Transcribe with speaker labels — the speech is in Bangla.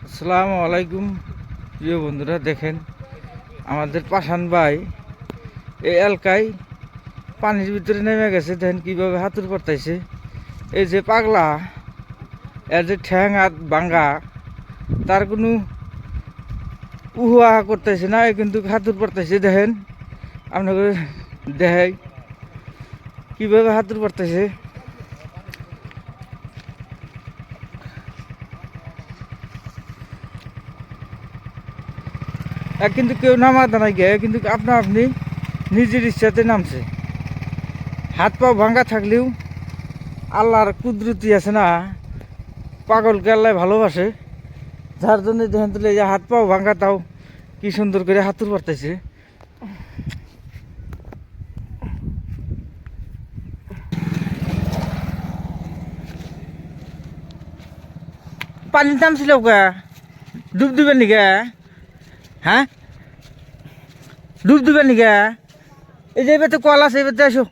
Speaker 1: আসসালামু আলাইকুম প্রিয় বন্ধুরা, দেখেন আমাদের পাশান ভাই এই এলাকায় পানির ভিতরে নেমে গেছে। দেখেন কীভাবে হাতুর পারতাইছে। এই যে পাগলা, এর যে ঠ্যাং হাত ভাঙ্গা, তার কোনো উহা করতেছে না, কিন্তু হাতুর পারতাইছে। দেখেন আপনাকে দেখাই কীভাবে হাতুর পারতাইছে। কিন্তু কেউ নামাতে নাই গে, কিন্তু আপনি নিজের ইচ্ছাতে নামছে। হাত পা ভাঙ্গা থাকলেও আল্লাহর কুদরতি আছে না, পাগলকে আল্লাহ ভালোবাসে, যার জন্য দেখেন তুলে যে হাত পাও ভাঙ্গা, তাও কি সুন্দর করে হাতুর পারতেছে। পানির নামছিল ওকে ডুব দিবেন নিকে? হ্যাঁ, ডুব দিবেন নিকে? এই যে এবার তো কল আছে, এবার আসো।